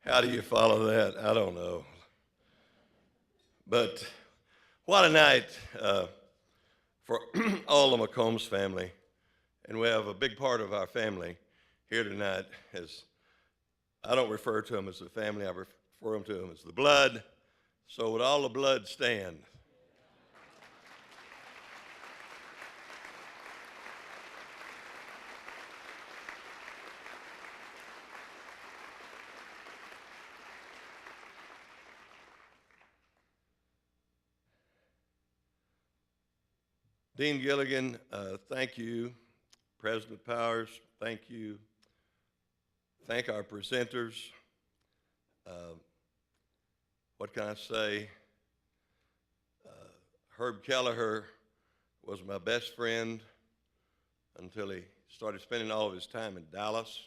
How do you follow that? I don't know. But what a night for all the McCombs family. And we have a big part of our family here tonight. As I don't refer to them as the family, I refer to them as the blood. So would all the blood stand? Dean Gilligan, thank you. President Powers, thank you. Thank our presenters. What can I say? Herb Kelleher was my best friend until he started spending all of his time in Dallas.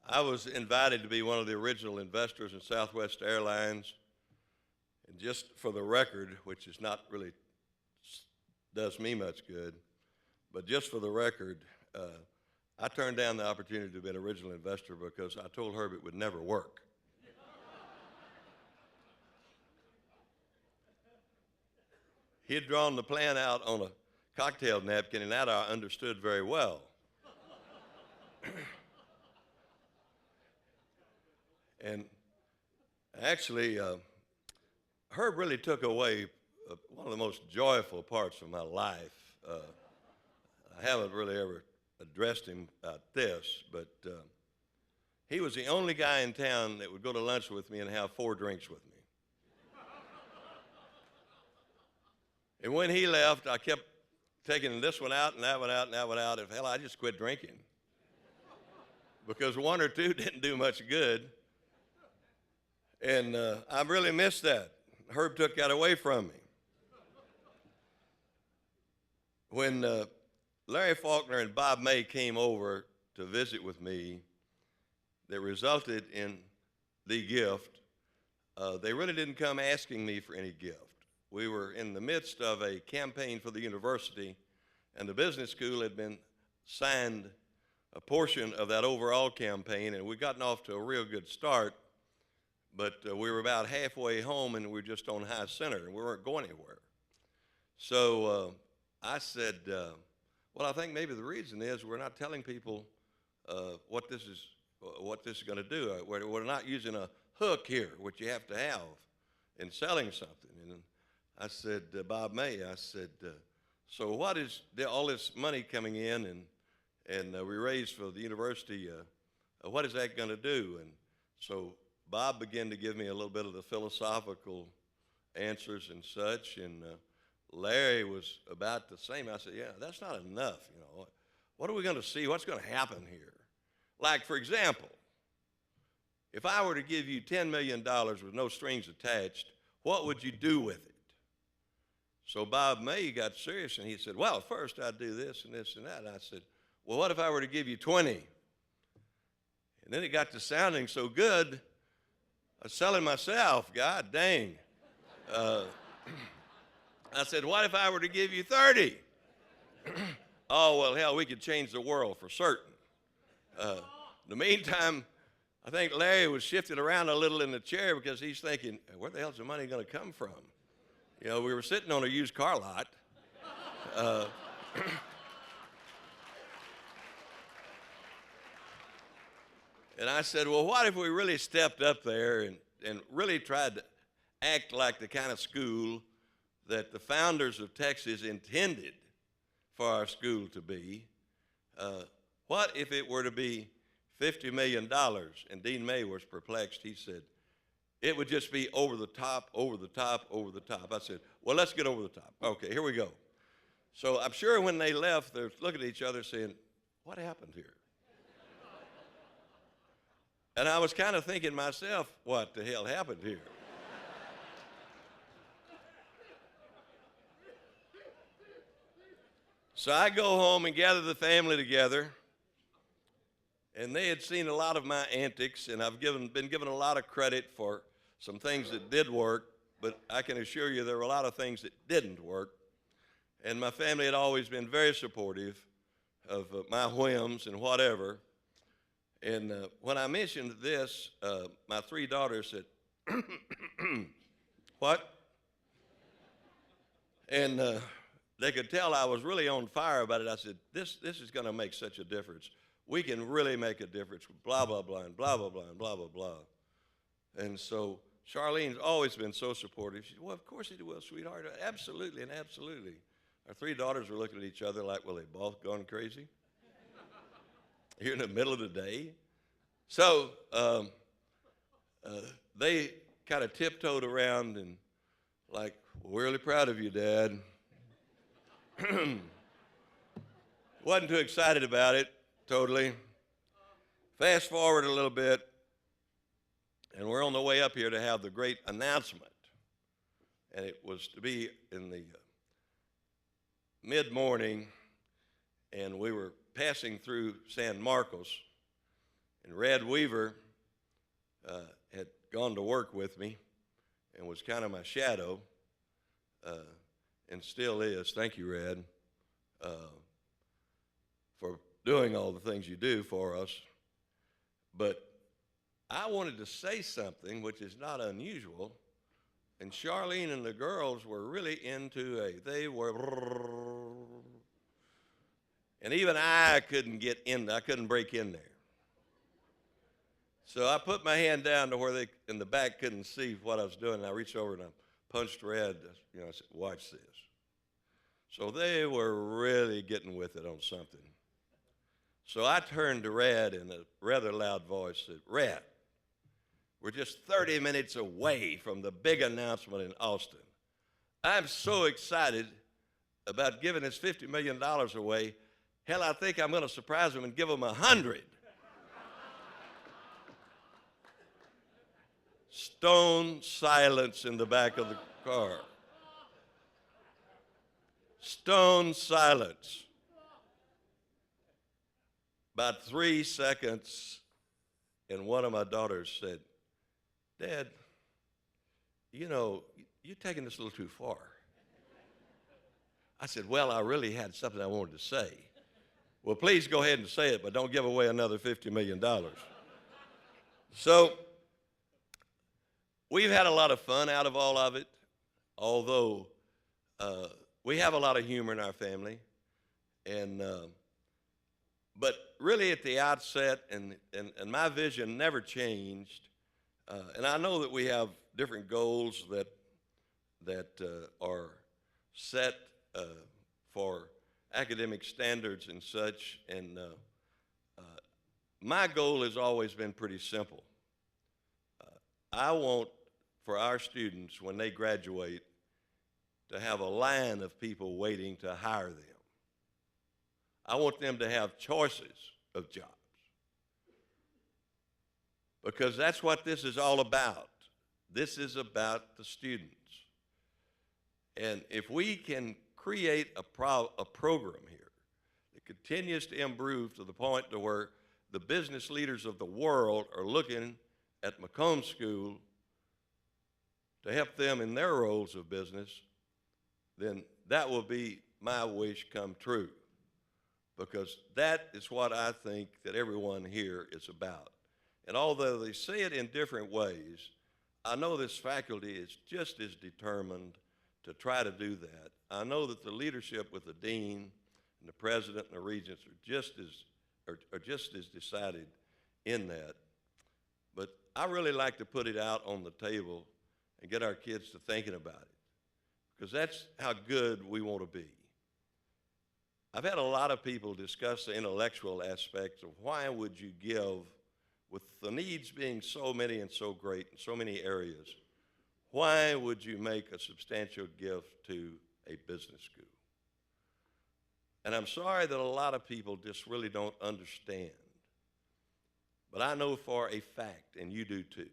I was invited to be one of the original investors in Southwest Airlines. And just for the record, which is not really does me much good, but just for the record, I turned down the opportunity to be an original investor because I told Herb it would never work. He had drawn the plan out on a cocktail napkin, and that I understood very well. And actually, Herb really took away one of the most joyful parts of my life. I haven't really ever addressed him about this, but he was the only guy in town that would go to lunch with me and have 4 drinks with me. And when he left, I kept taking this one out and that one out and that one out, and hell, I just quit drinking. Because 1 or 2 didn't do much good. And I really missed that. Herb took that away from me. When Larry Faulkner and Bob May came over to visit with me, that resulted in the gift, they really didn't come asking me for any gift. We were in the midst of a campaign for the university, and the business school had been signed a portion of that overall campaign, and we'd gotten off to a real good start, but we were about halfway home, and we were just on High Center, and we weren't going anywhere. So I said, well, I think maybe the reason is we're not telling people what this is going to do. We're not using a hook here, which you have to have in selling something. And I said, Bob May, I said, so what is all this money coming in and we raised for the university, what is that going to do? And so Bob began to give me a little bit of the philosophical answers and such, and Larry was about the same. I said, yeah, that's not enough, you know. What are we going to see? What's going to happen here? Like, for example, if I were to give you $10 million with no strings attached, what would you do with it? So Bob May got serious, and he said, well, first I'd do this and this and that. And I said, well, what if I were to give you 20? And then it got to sounding so good, I was selling myself, God dang. I said, what if I were to give you 30? Oh, well, hell, we could change the world for certain. In the meantime, I think Larry was shifting around a little in the chair because he's thinking, where the hell's the money going to come from? You know, we were sitting on a used car lot. And I said, well, what if we really stepped up there and really tried to act like the kind of school that the founders of Texas intended for our school to be? What if it were to be $50 million? And Dean May was perplexed. He said, it would just be over the top, over the top, over the top. I said, well, let's get over the top. Okay, here we go. So I'm sure when they left, they're looking at each other saying, what happened here? And I was kind of thinking myself, what the hell happened here? So I go home and gather the family together, and they had seen a lot of my antics, and I've been given a lot of credit for some things that did work, but I can assure you there were a lot of things that didn't work. And my family had always been very supportive of my whims and whatever. And when I mentioned this, my three daughters said, what? And they could tell I was really on fire about it. I said, this is going to make such a difference. We can really make a difference, blah, blah, blah, and blah, blah, blah, and blah, blah, blah. And so Charlene's always been so supportive. She said, well, of course it will, sweetheart. Absolutely and absolutely. Our three daughters were looking at each other like, well, they both gone crazy? Here in the middle of the day? So they kind of tiptoed around and like, well, we're really proud of you, Dad. Wasn't too excited about it, totally. Fast forward a little bit, and we're on the way up here to have the great announcement. And it was to be in the mid-morning, and we were passing through San Marcos, and Red Weaver had gone to work with me and was kind of my shadow, and still is. Thank you, Red, for doing all the things you do for us. But I wanted to say something which is not unusual, and Charlene and the girls were really they were, and even I couldn't I couldn't break in there. So I put my hand down to where they in the back couldn't see what I was doing, and I reached over and I punched Red. I said, watch this. So they were really getting with it on something. So I turned to Red in a rather loud voice and said, Red, we're just 30 minutes away from the big announcement in Austin. I'm so excited about giving this $50 million away. Hell, I think I'm going to surprise them and give them 100. Stone silence in the back of the car. Stone silence. About 3 seconds, and one of my daughters said, Dad, you're taking this a little too far. I said, well, I really had something I wanted to say. Well, please go ahead and say it, but don't give away another $50 million. So we've had a lot of fun out of all of it, although we have a lot of humor in our family. But really at the outset, and my vision never changed, and I know that we have different goals that are set for academic standards and such, and my goal has always been pretty simple. I want for our students, when they graduate, to have a line of people waiting to hire them. I want them to have choices of jobs, because that's what this is all about. This is about the students. And if we can create a program here that continues to improve to the point to where the business leaders of the world are looking at McCombs School to help them in their roles of business, then that will be my wish come true, because that is what I think that everyone here is about. And although they say it in different ways, I know this faculty is just as determined to try to do that. I know that the leadership with the dean and the president and the regents are just as decided in that. But I really like to put it out on the table and get our kids to thinking about it, because that's how good we want to be. I've had a lot of people discuss the intellectual aspects of why would you give, with the needs being so many and so great in so many areas, why would you make a substantial gift to a business school? And I'm sorry that a lot of people just really don't understand. But I know for a fact, and you do too,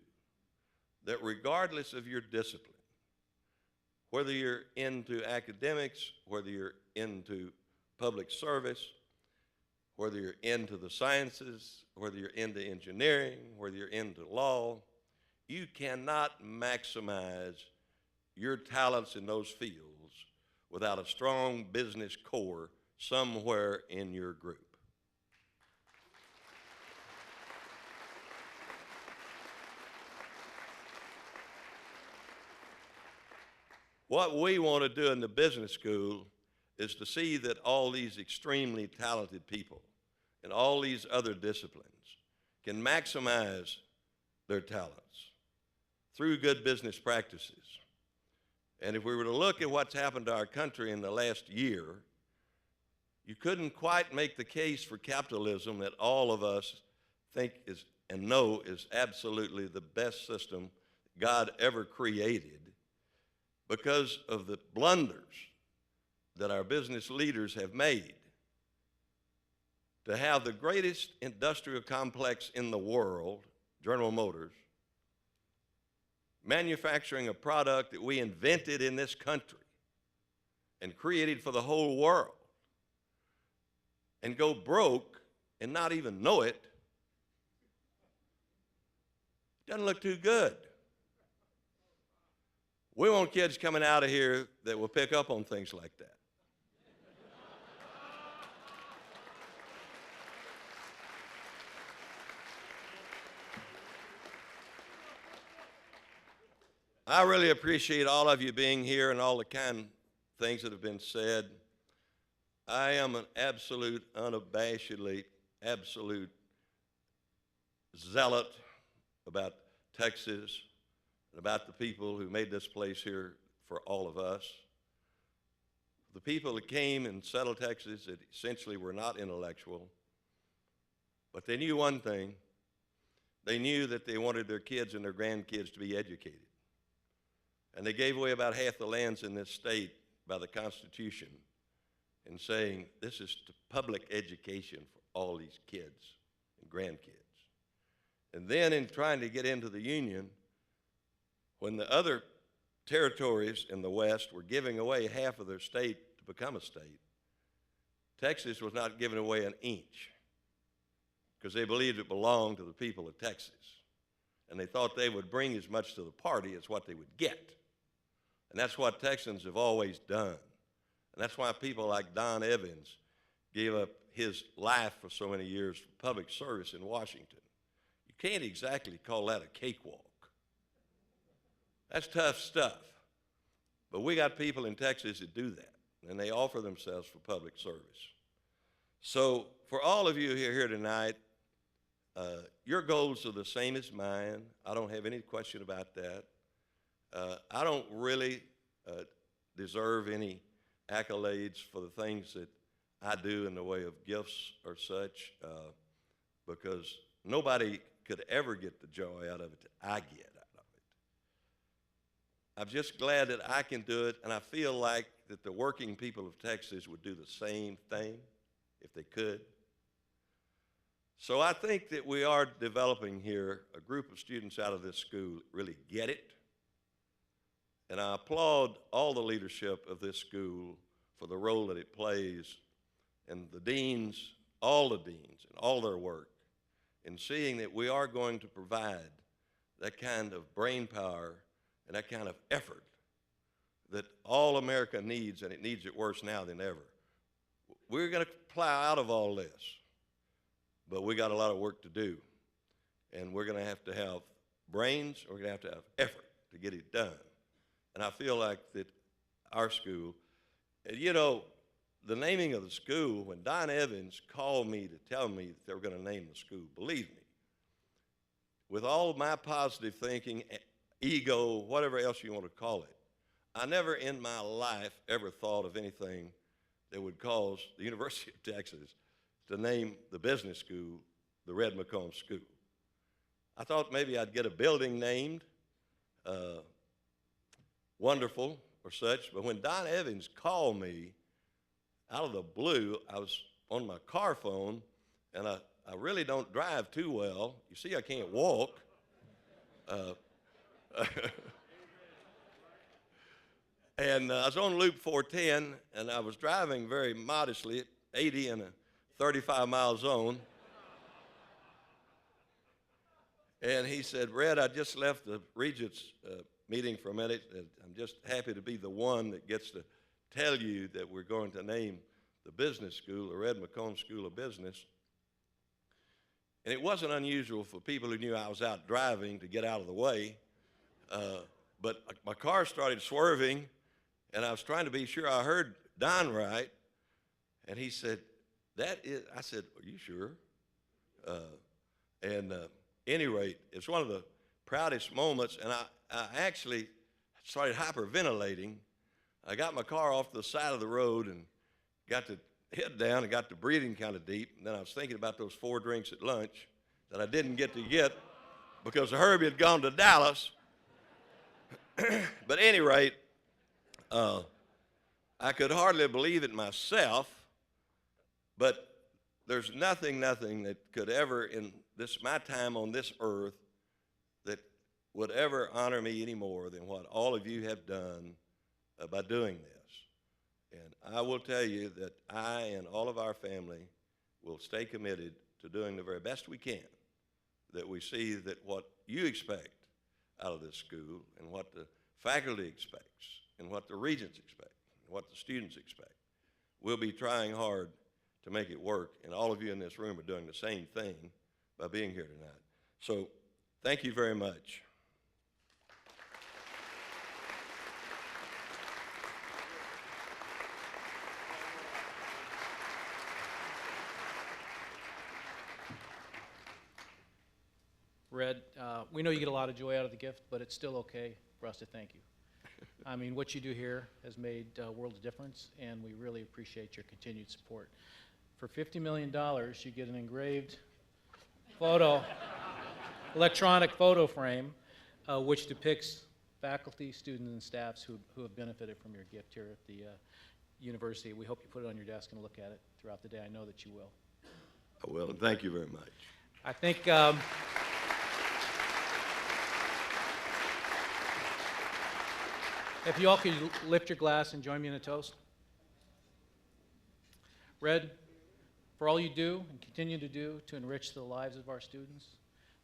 that regardless of your discipline, whether you're into academics, whether you're into public service, whether you're into the sciences, whether you're into engineering, whether you're into law, you cannot maximize your talents in those fields without a strong business core somewhere in your group. what we want to do in the business school is to see that all these extremely talented people in all these other disciplines can maximize their talents through good business practices. And if we were to look at what's happened to our country in the last year, you couldn't quite make the case for capitalism that all of us think is and know is absolutely the best system God ever created, because of the blunders that our business leaders have made to have the greatest industrial complex in the world, General Motors, manufacturing a product that we invented in this country and created for the whole world, and go broke and not even know it. Doesn't look too good. We want kids coming out of here that will pick up on things like that. I really appreciate all of you being here and all the kind things that have been said. I am an absolute, unabashedly, absolute zealot about Texas and about the people who made this place here for all of us. The people that came and settled Texas that essentially were not intellectual, but they knew one thing. They knew that they wanted their kids and their grandkids to be educated. And they gave away about half the lands in this state by the Constitution in saying this is public education for all these kids and grandkids. And then in trying to get into the Union, when the other territories in the West were giving away half of their state to become a state, Texas was not giving away an inch because they believed it belonged to the people of Texas. And they thought they would bring as much to the party as what they would get. And that's what Texans have always done. And that's why people like Don Evans gave up his life for so many years for public service in Washington. You can't exactly call that a cakewalk. That's tough stuff. But we got people in Texas that do that, and they offer themselves for public service. So for all of you here tonight, your goals are the same as mine. I don't have any question about that. I don't really deserve any accolades for the things that I do in the way of gifts or such, because nobody could ever get the joy out of it that I get out of it. I'm just glad that I can do it, and I feel like that the working people of Texas would do the same thing if they could. So I think that we are developing here a group of students out of this school that really get it. And I applaud all the leadership of this school for the role that it plays, and the deans, all the deans, and all their work in seeing that we are going to provide that kind of brain power and that kind of effort that all America needs, and it needs it worse now than ever. We're going to plow out of all this, but we got a lot of work to do. And we're going to have brains, we're going to have effort to get it done. And I feel like that our school, and you know, the naming of the school, when Don Evans called me to tell me that they were going to name the school, believe me, with all of my positive thinking, ego, whatever else you want to call it, I never in my life ever thought of anything that would cause the University of Texas to name the business school the Red McCombs School. I thought maybe I'd get a building named Wonderful or such, but when Don Evans called me out of the blue, I was on my car phone, and I really don't drive too well. You see, I can't walk. And I was on Loop 410, and I was driving very modestly at 80 in a 35-mile zone. And he said, Red, I just left the Regents meeting for a minute, and I'm just happy to be the one that gets to tell you that we're going to name the business school the Red McCombs School of Business. And it wasn't unusual for people who knew I was out driving to get out of the way, but my car started swerving, And I was trying to be sure I heard Don right, and he said, that is, I said, are you sure? Any rate, it's one of the proudest moments, and I actually started hyperventilating. I got my car off the side of the road and got the head down and got the breathing kind of deep, and then I was thinking about those 4 drinks at lunch that I didn't get to get because Herbie had gone to Dallas. But at any rate, I could hardly believe it myself, but there's nothing that could ever, in my time on this earth, that would ever honor me any more than what all of you have done by doing this. And I will tell you that I and all of our family will stay committed to doing the very best we can, that we see that what you expect out of this school and what the faculty expects and what the regents expect and what the students expect, we'll be trying hard to make it work, and all of you in this room are doing the same thing by being here tonight. So thank you very much. Red, we know you get a lot of joy out of the gift, but it's still okay for us to thank you. I mean, what you do here has made a world of difference, and we really appreciate your continued support. For $50 million, you get an engraved photo, electronic photo frame, which depicts faculty, students, and staffs who have benefited from your gift here at the university. We hope you put it on your desk and look at it throughout the day. I know that you will. I will, and thank you very much. I think if you all could lift your glass and join me in a toast. Red, for all you do and continue to do to enrich the lives of our students,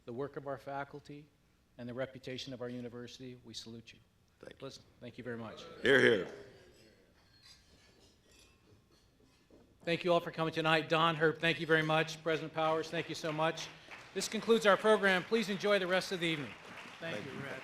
the work of our faculty, and the reputation of our university, we salute you. Thank you. Listen, thank you very much. Hear, hear. Thank you all for coming tonight. Don, Herb, thank you very much. President Powers, thank you so much. This concludes our program. Please enjoy the rest of the evening. Thank you, Red.